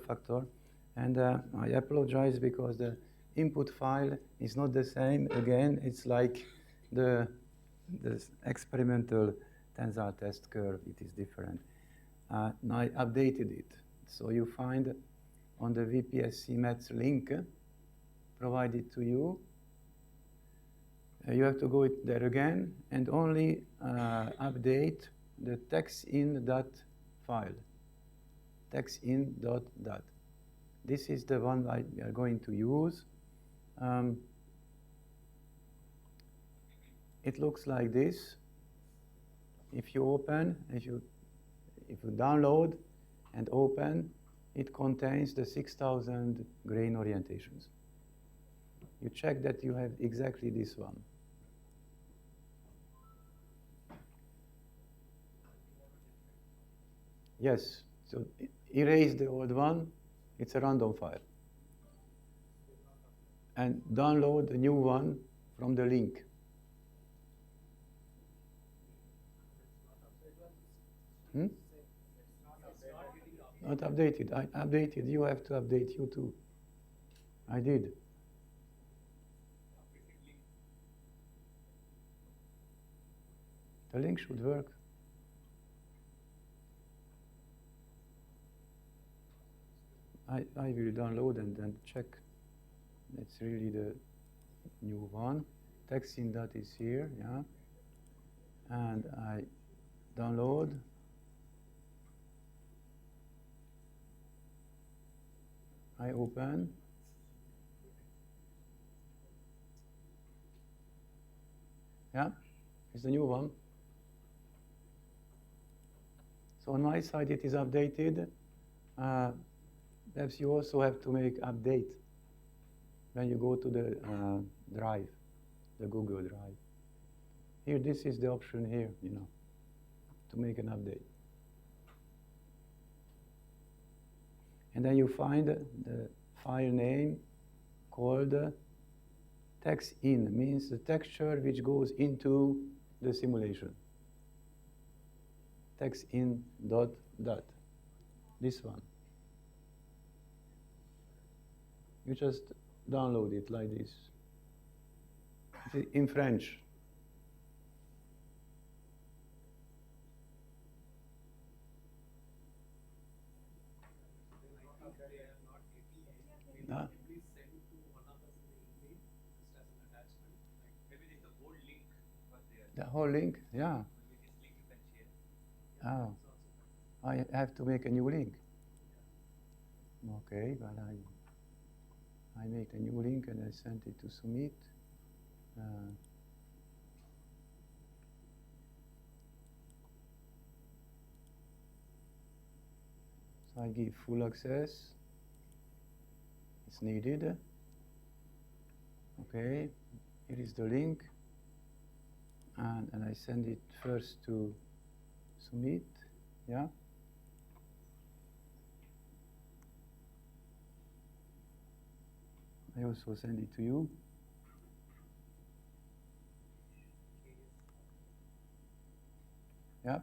factor, and I apologize because the input file is not the same. Again, it's like the experimental tensile test curve. It is different. Now I updated it, so you find on the VPSC Mets link provided to you. You have to go there again and only update the textin.dat file. Textin.dat. This is the one we are going to use. It looks like this. If you open, if you download and open, it contains the 6,000 grain orientations. You check that you have exactly this one. Yes, so erase the old one. It's a random file. And download the new one from the link. Not updated. I updated. You have to update you too. I did. The link should work. I will download and then check. That's really the new one. Textin.dat is here, yeah. And I download. I open. Yeah, it's the new one. So on my side, it is updated. Perhaps you also have to make update when you go to the drive, the Google Drive. Here, this is the option here, to make an update. And then you find the file name called textin, means the texture which goes into the simulation. Textin.dat, this one. You just download it like this. It's in French. The whole link, yeah. Oh, I have to make a new link. Okay, well, I made a new link and I sent it to Sumit. So I give full access. It's needed. Okay, here is the link. And I send it first to Sumit, yeah? I also send it to you. Yeah,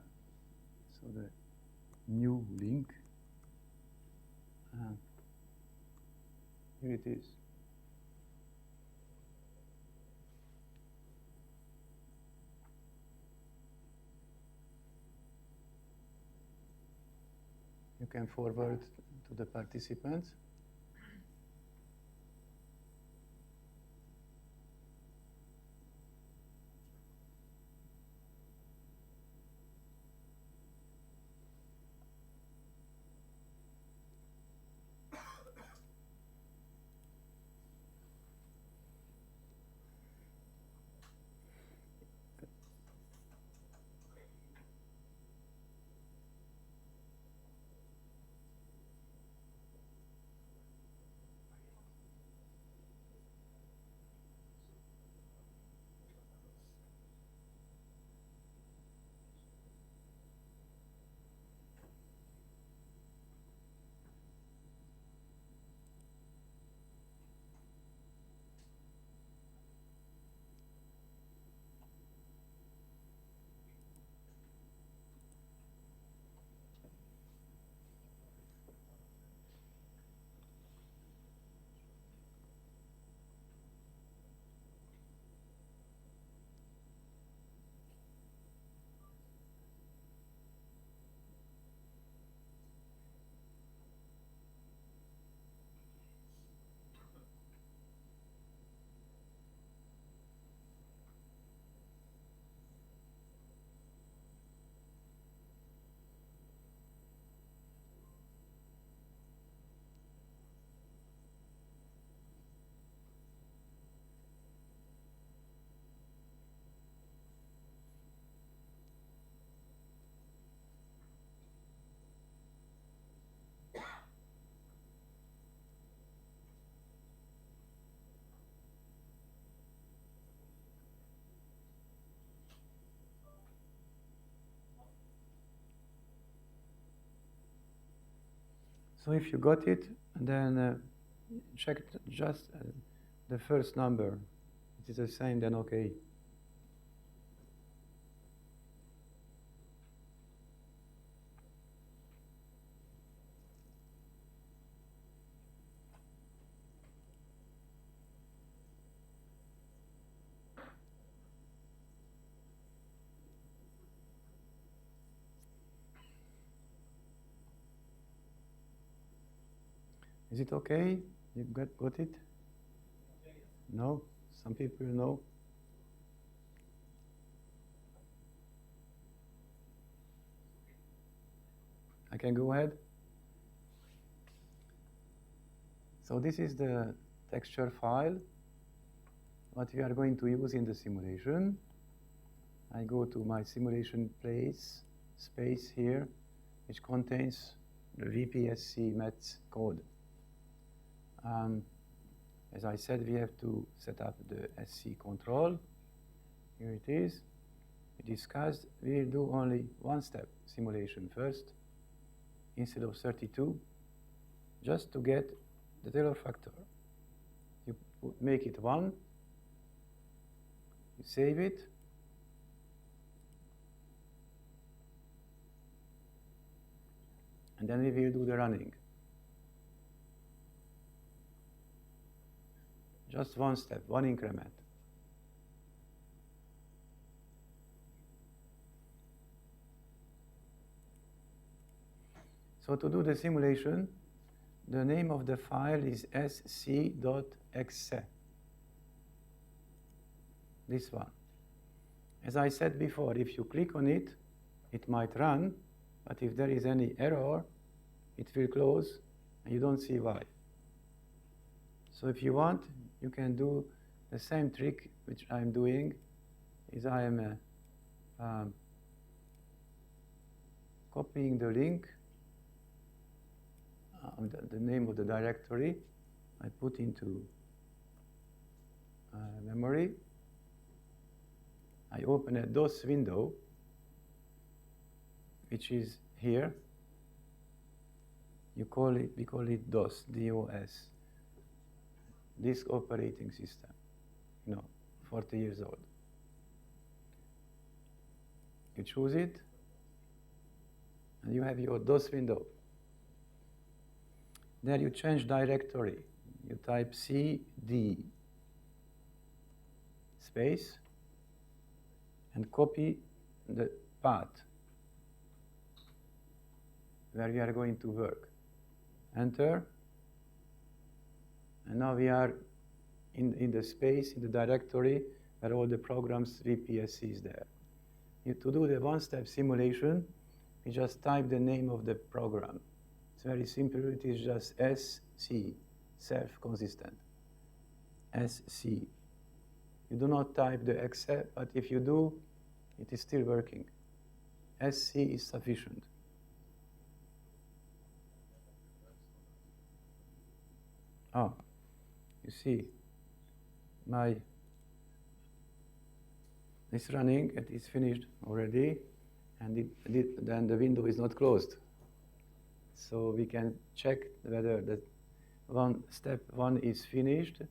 so the new link. Here it is. You can forward to the participants. So if you got it, then check just the first number. It is the same, then okay. Is it okay? You got it? No? Some people know? I can go ahead? So this is the texture file, what we are going to use in the simulation. I go to my simulation space here, which contains the VPSC METS code. As I said, we have to set up the SC control. Here it is. We discussed, we'll do only one step simulation first, instead of 32, just to get the Taylor factor. You make it 1, you save it, and then we will do the running. Just one step, one increment. So to do the simulation, the name of the file is sc.exe. This one. As I said before, if you click on it, it might run, but if there is any error, it will close, and you don't see why. So if you want, you can do the same trick which I'm doing, is I am copying the link, the name of the directory, I put into memory. I open a DOS window, which is here. We call it DOS, D-O-S. Disk Operating System, 40 years old. You choose it, and you have your DOS window. There you change directory. You type cd space and copy the path where we are going to work. Enter. And now we are in the space, in the directory, where all the programs, VPSC is there. To do the one-step simulation, we just type the name of the program. It's very simple. It is just SC, self-consistent. SC. You do not type the exe, but if you do, it is still working. SC is sufficient. Oh, you see, it's running, it is finished already, and then the window is not closed. So we can check whether the step 1 is finished.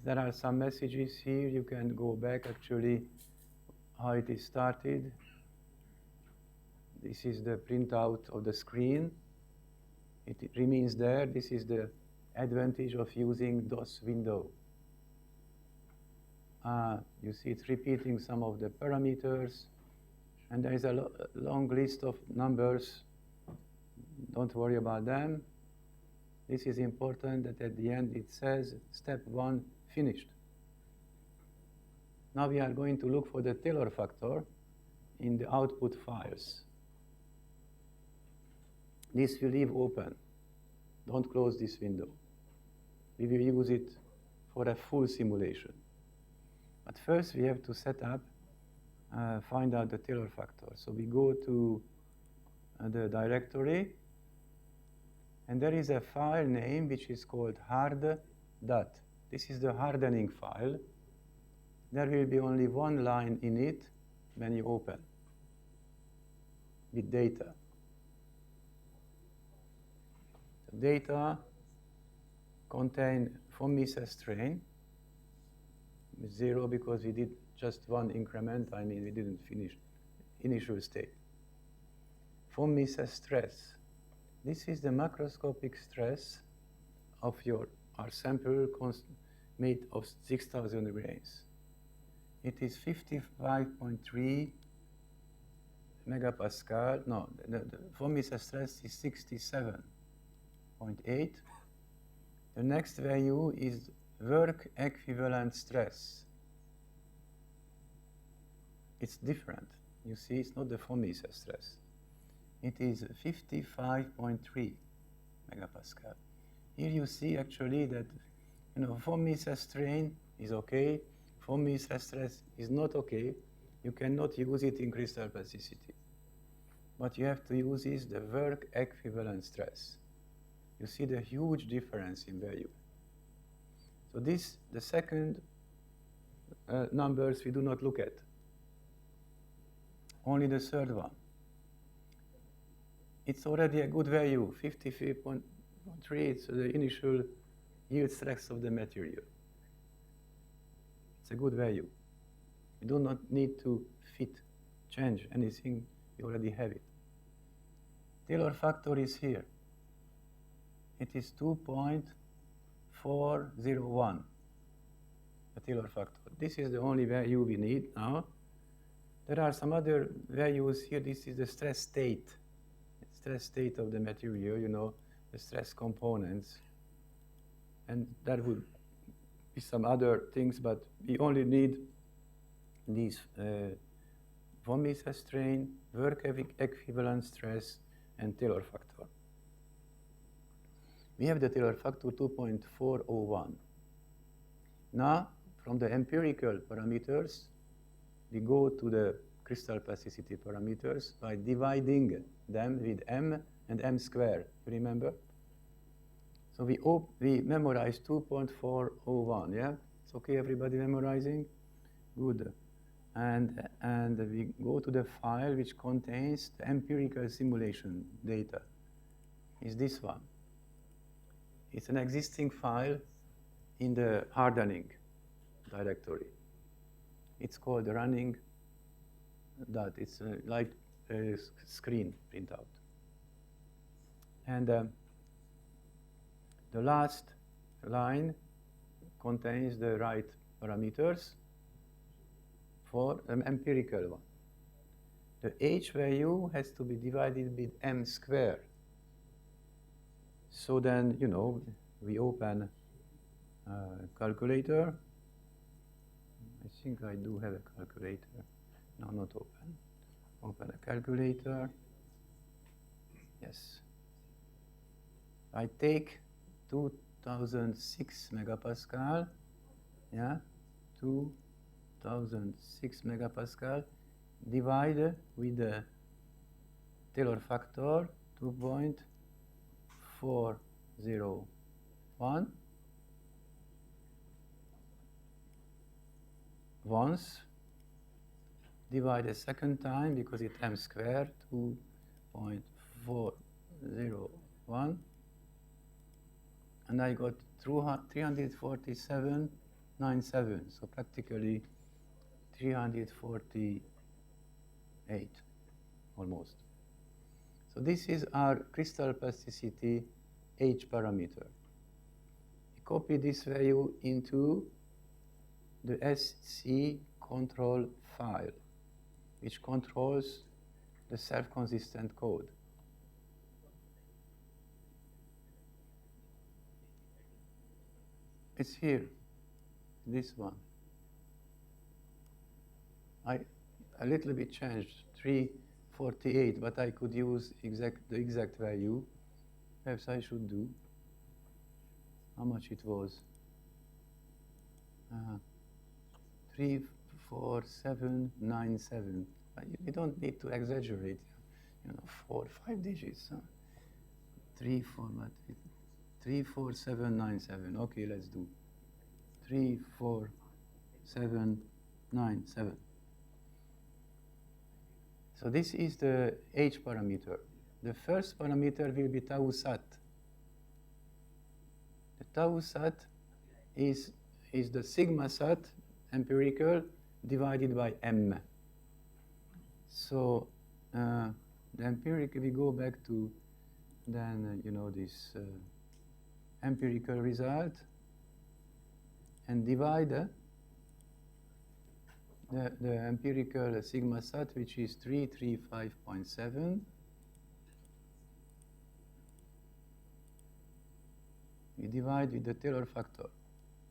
There are some messages here. You can go back actually how it is started. This is the printout of the screen. It remains there. This is the advantage of using DOS window. You see it's repeating some of the parameters, and there is a long list of numbers. Don't worry about them. This is important that at the end it says step 1 finished. Now we are going to look for the Taylor factor in the output files. This we leave open. Don't close this window. We will use it for a full simulation. But first we have to set up, find out the Taylor factor. So we go to the directory, and there is a file name which is called hard.dat. This is the hardening file. There will be only one line in it when you open with data. data contain von Mises strain, 0 because we did just one increment, I mean we didn't finish initial state. Von Mises stress. This is the macroscopic stress of our sample made of 6,000 grains. It is 55.3 megapascal. No, the von Mises stress is 67.8. The next value is work equivalent stress. It's different. You see, it's not the von Mises stress. It is 55.3 megapascal. Here you see actually that von Mises strain is okay, von Mises stress is not okay. You cannot use it in crystal plasticity. What you have to use is the work equivalent stress. You see the huge difference in value. So this, the second numbers we do not look at. Only the third one. It's already a good value, 53.3. It's the initial yield stress of the material. It's a good value. You do not need to change anything, you already have it. Taylor factor is here. It is 2.401, the Taylor factor. This is the only value we need now. There are some other values here. This is the stress state of the material, the stress components. And there would be some other things, but we only need these von Mises strain, work equivalent stress, and Taylor factor. We have the Taylor factor 2.401. Now, from the empirical parameters, we go to the crystal plasticity parameters by dividing them with m and m squared. You remember? So we memorize 2.401. Yeah, it's okay. Everybody memorizing? Good. And we go to the file which contains the empirical simulation data. Is this one? It's an existing file in the hardening directory. It's called running. It's like a screen printout. And the last line contains the right parameters for an empirical one. The h value has to be divided with m squared. So then, we open a calculator. I think I do have a calculator. No, not open. Open a calculator. Yes. I take 2006 megapascal. Yeah, 2006 megapascal. Divide with the Taylor factor 2.401. Once, divide a second time because it's m squared, 2.401, and I got 347.97, so practically 348 almost. So this is our crystal plasticity H parameter. We copy this value into the SC control file, which controls the self-consistent code. It's here, this one. I a little bit changed, 348, but I could use the exact value. Perhaps I should do. How much it was? 34797. You don't need to exaggerate, 4, 5 digits. 34797. Okay, let's do 34797. So this is the H parameter. The first parameter will be tau sat. The tau sat is the sigma sat empirical divided by m. So the empirical, we go back to then this empirical result and divide the empirical sigma sat, which is 335.7. We divide with the Taylor factor,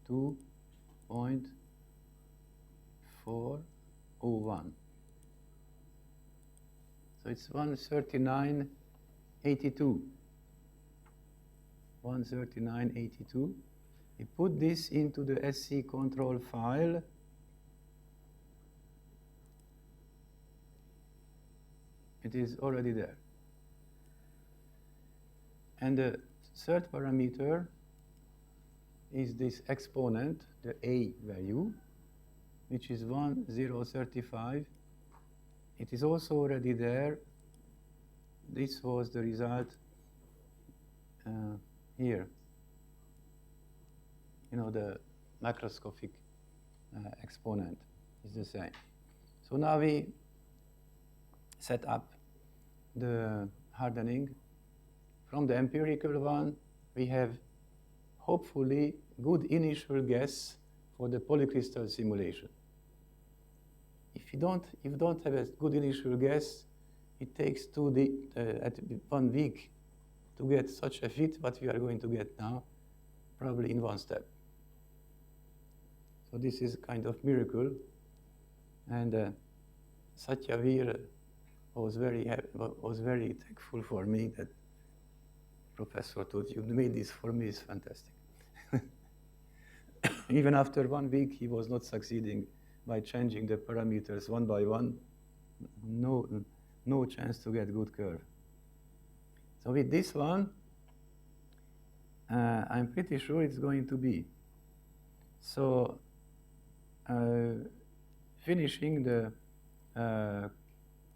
2.401. So it's 139.82. 139.82. We put this into the SC control file. It is already there. And the third parameter is this exponent, the A value, which is 1035. It is also already there. This was the result here. The macroscopic exponent is the same. So now we set up the hardening. From the empirical one, we have hopefully good initial guess for the polycrystal simulation. If you don't have a good initial guess, it takes at 1 week to get such a fit what we are going to get now, probably in one step. So this is kind of miracle, and Satyavir was very thankful for me that professor told you made this for me is fantastic. Even after 1 week, he was not succeeding by changing the parameters one by one. No chance to get good curve. So with this one, I'm pretty sure it's going to be. So finishing the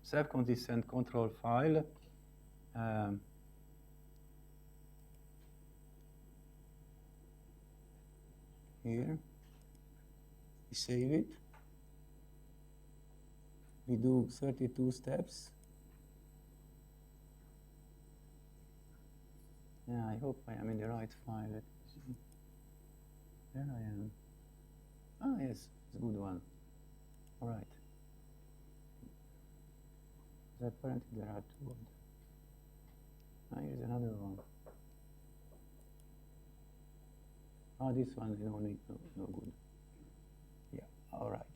self-consistent control file, here, we save it. We do 32 steps. Yeah, I hope I am in the right file. Let me see. There I am. Ah, yes, it's a good one. All right. Apparently there are two of them. Ah, here's another one. Ah, this one is no good. Yeah, all right.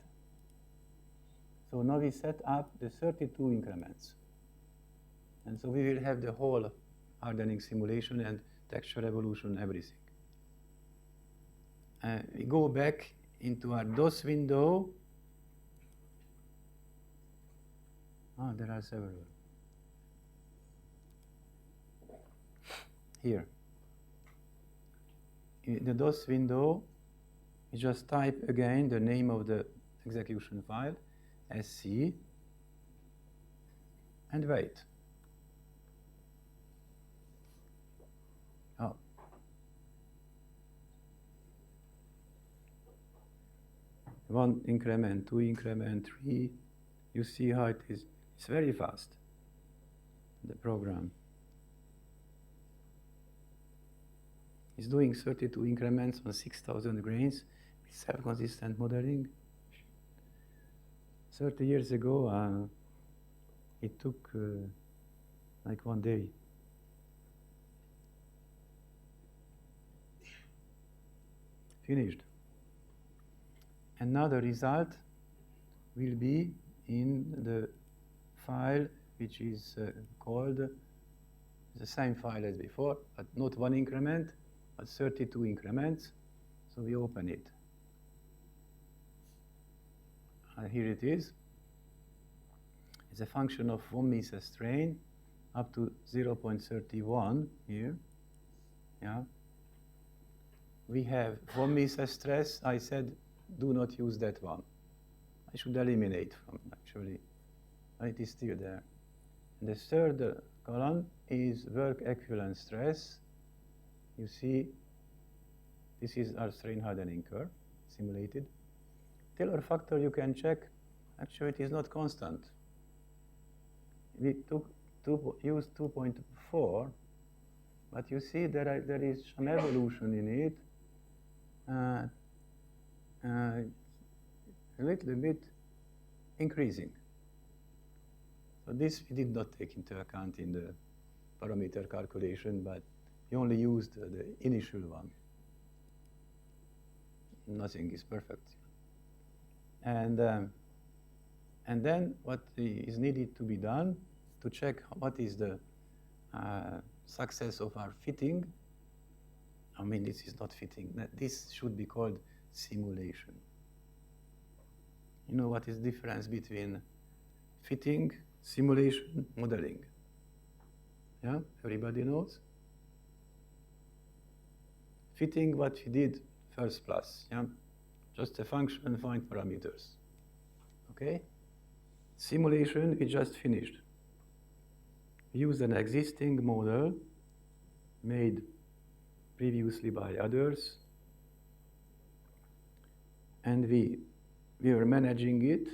So now we set up the 32 increments. And so we will have the whole hardening simulation and texture evolution, everything. We go back into our DOS window. Ah, there are several. Here. In the DOS window, we just type again the name of the execution file, SC, and wait. Oh. One increment, two increment, three. You see how it is. It's very fast, the program. It's doing 32 increments on 6,000 grains with self-consistent modeling. 30 years ago, it took like 1 day. Finished. And now the result will be in the file which is called the same file as before, but not one increment, but 32 increments. So we open it. Here it is. It's a function of von Mises strain up to 0.31 here. Yeah. We have von Mises stress. I said, do not use that one. I should eliminate from actually. It is still there. And the third column is work equivalent stress. You see This is our strain hardening curve, simulated. Taylor factor you can check. Actually, it is not constant. We used 2.4, but you see there is some evolution in it. A little bit increasing. So this we did not take into account in the parameter calculation, but we only used the initial one. Nothing is perfect. And then what is needed to be done to check what is the success of our fitting. I mean, this is not fitting. This should be called simulation. You know what is the difference between fitting, simulation, modeling? Yeah, everybody knows? Fitting, what we did first plus, yeah? Just a function, find parameters. Okay? Simulation, we just finished. We used an existing model made previously by others, and we were managing it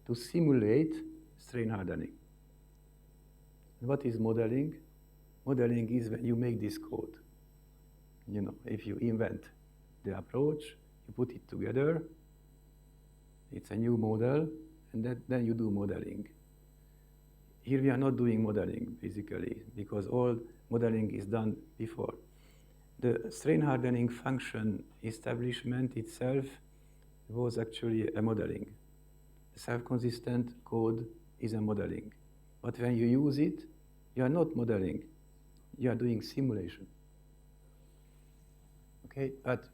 to simulate strain hardening. What is modeling? Modeling is when you make this code. You know, if you invent the approach, you put it together, it's a new model, and then you do modeling. Here we are not doing modeling, basically, because all modeling is done before. The strain hardening function establishment itself was actually a modeling. Self-consistent code is a modeling. But when you use it, you are not modeling. You are doing simulation. Okay, but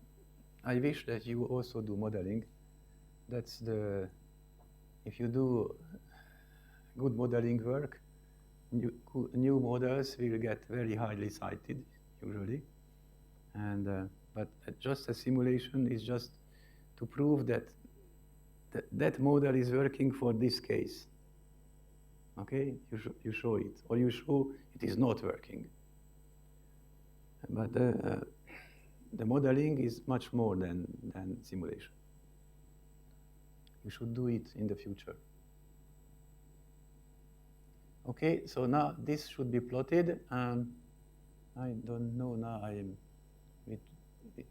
I wish that you also do modeling. That's if you do good modeling work, new models will get very highly cited, usually. And but just a simulation is just to prove that that model is working for this case. Okay, you show it, or you show it is not working. But the modeling is much more than simulation. You should do it in the future. Okay, so now this should be plotted. I don't know now.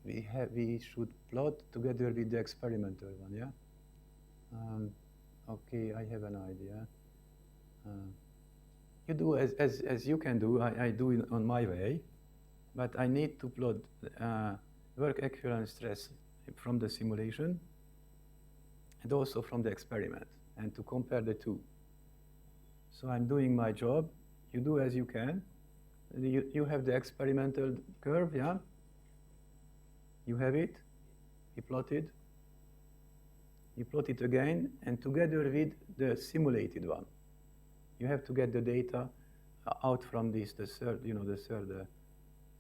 We should plot together with the experimental one, yeah? Okay, I have an idea. You do as you can do. I do it on my way, but I need to plot work equivalent stress from the simulation and also from the experiment, and to compare the two. So I'm doing my job. You do as you can. You have the experimental curve, yeah? You have it. You plot it. You plot it again, and together with the simulated one. You have to get the data out from this, the third,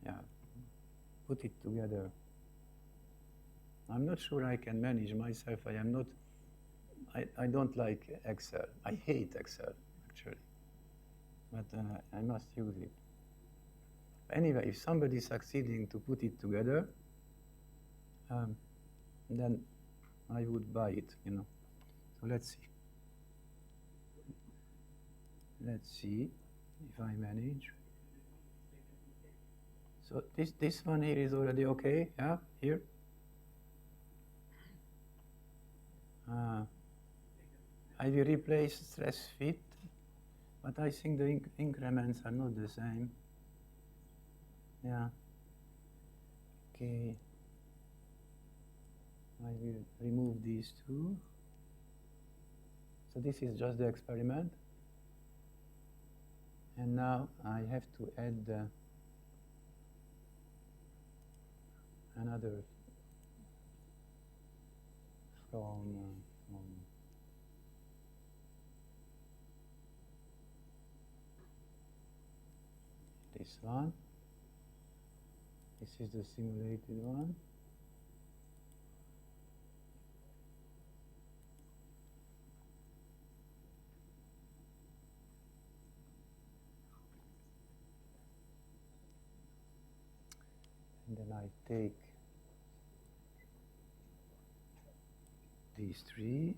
yeah. Put it together. I'm not sure I can manage myself. I don't like Excel. I hate Excel, actually. But I must use it. Anyway, if somebody is succeeding to put it together, then I would buy it, So let's see. Let's see if I manage. So this one here is already okay, yeah, here. I will replace stress fit, but I think the increments are not the same. Yeah. Okay. I will remove these two. So this is just the experiment. And now I have to add another from this one. This is the simulated one. And then I take these three.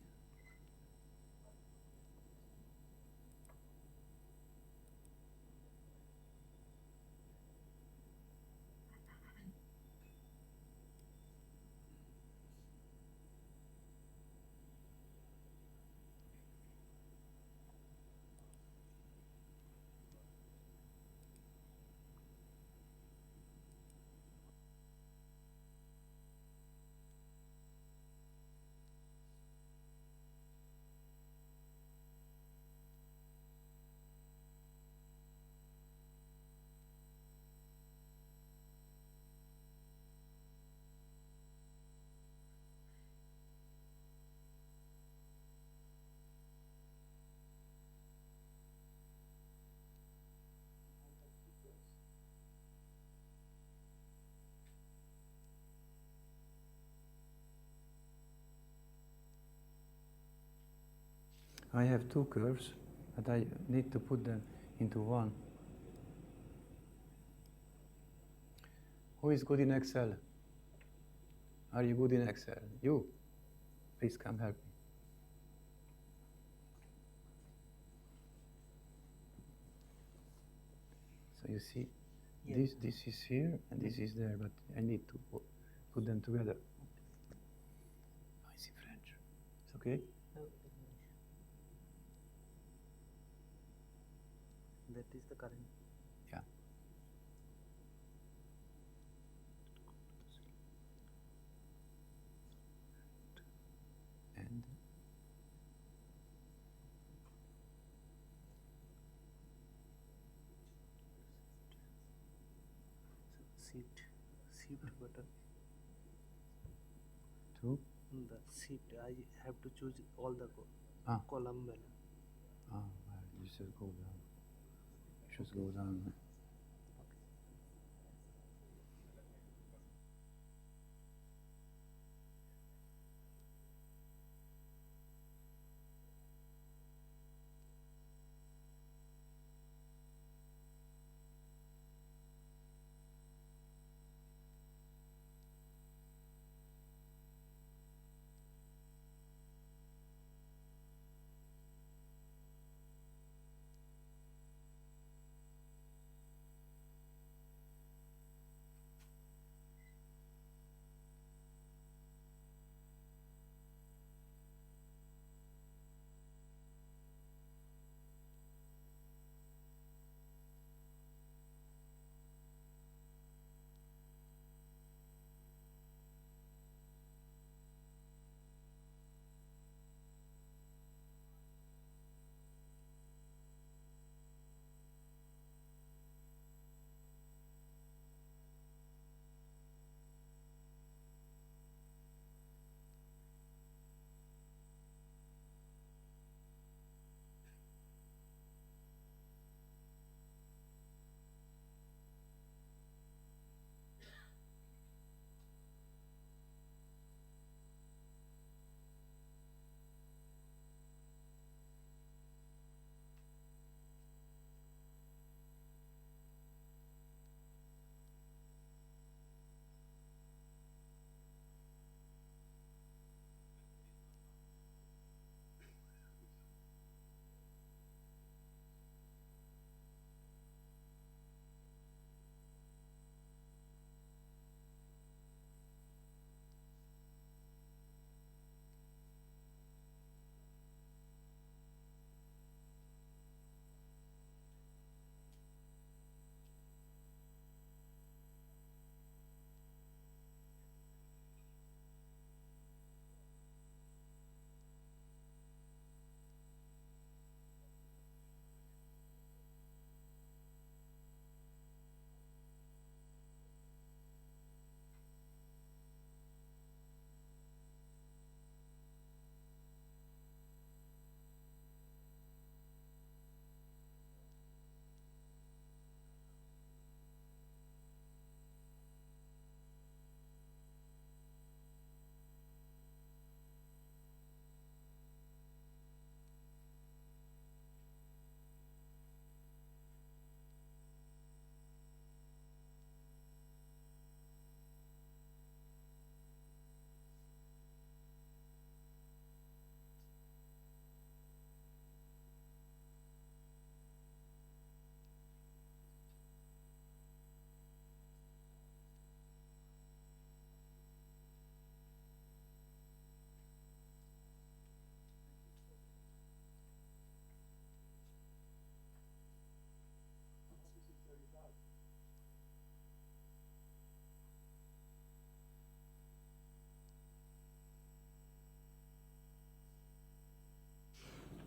I have two curves, but I need to put them into one. Who is good in Excel? Are you good in Excel? You? Please come help me. So you see, this is here and this is there, but I need to put them together. I see French. It's okay? That is the current. Yeah. And Shift button. two. The shift, I have to choose all the column value. Well, you should go down. Should go down.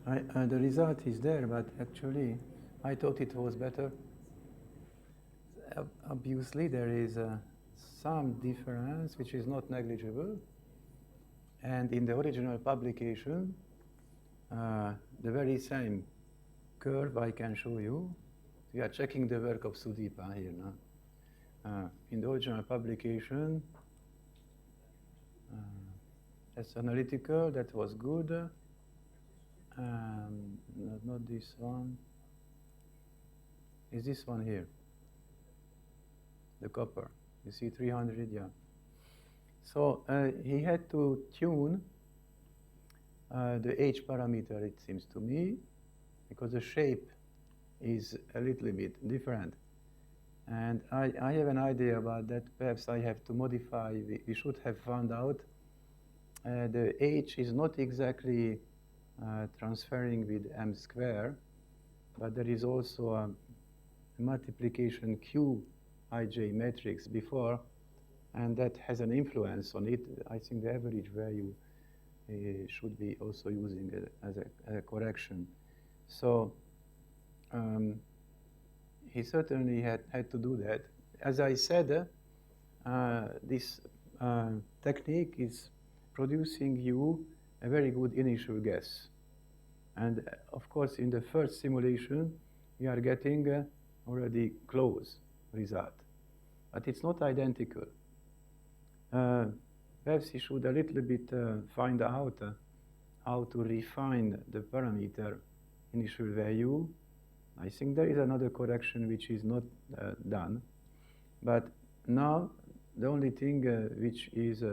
The result is there, but actually I thought it was better. Obviously there is some difference which is not negligible, and in the original publication the very same curve I can show you. We are checking the work of Sudeepa here now. In the original publication, that's analytical, that was good. Not this one. Is this one here? The copper. You see 300, yeah. So he had to tune the H parameter, it seems to me, because the shape is a little bit different. And I have an idea about that. Perhaps I have to modify. We should have found out the H is not exactly transferring with m square, but there is also a multiplication Qij matrix before, and that has an influence on it. I think the average value should be also using it as a correction. So he certainly had to do that. As I said, this technique is producing you a very good initial guess. And of course, in the first simulation, we are getting already close result. But it's not identical. Perhaps he should a little bit find out how to refine the parameter initial value. I think there is another correction which is not done. But now, the only thing which is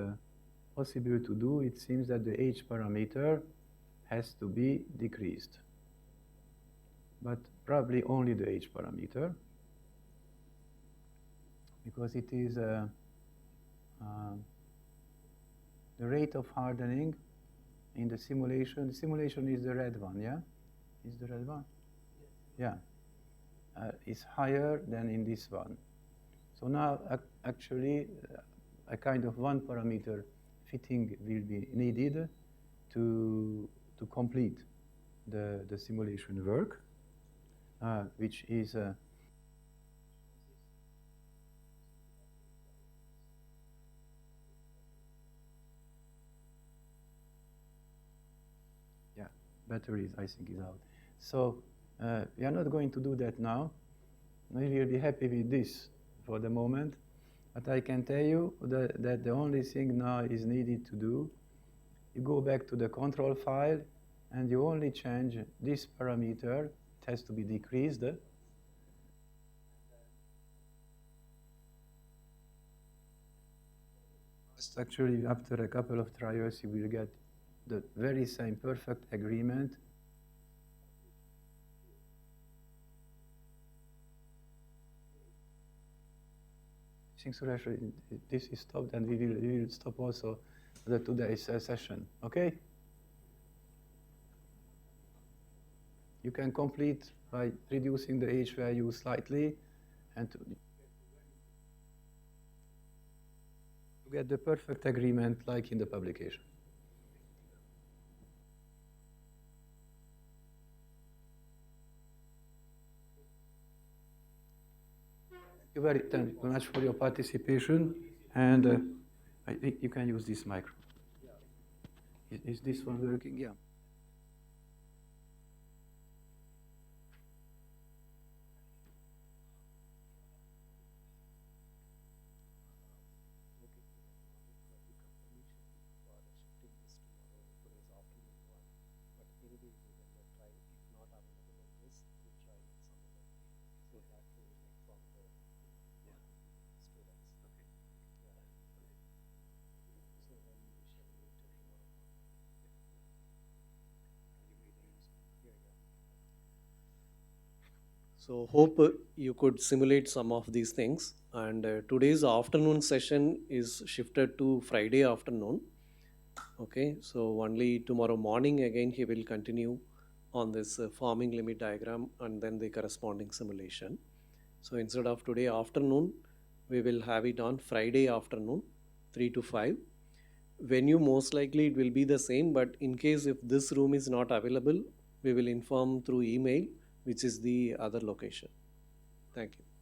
possible to do, it seems that the H parameter has to be decreased. But probably only the H parameter, because it is the rate of hardening in the simulation. The simulation is the red one, yeah? Is the red one? Yeah. Is higher than in this one. So now, actually, a kind of one parameter fitting will be needed to complete the simulation work, which is batteries, I think, is out. So we are not going to do that now. We will be happy with this for the moment. But I can tell you that the only thing now is needed to do, you go back to the control file and you only change this parameter. It has to be decreased. Actually, after a couple of trials, you will get the very same perfect agreement. I think, Suresh, this is stopped, and we will stop also today's session, okay? You can complete by reducing the H value slightly and to get the perfect agreement like in the publication. Thank you very much for your participation, and I think you can use this microphone. Is this one working? Yeah. So hope you could simulate some of these things. And today's afternoon session is shifted to Friday afternoon. Okay, so only tomorrow morning again he will continue on this forming limit diagram and then the corresponding simulation. So instead of today afternoon, we will have it on Friday afternoon, 3 to 5. Venue most likely it will be the same, but in case if this room is not available, we will inform through email which is the other location. Thank you.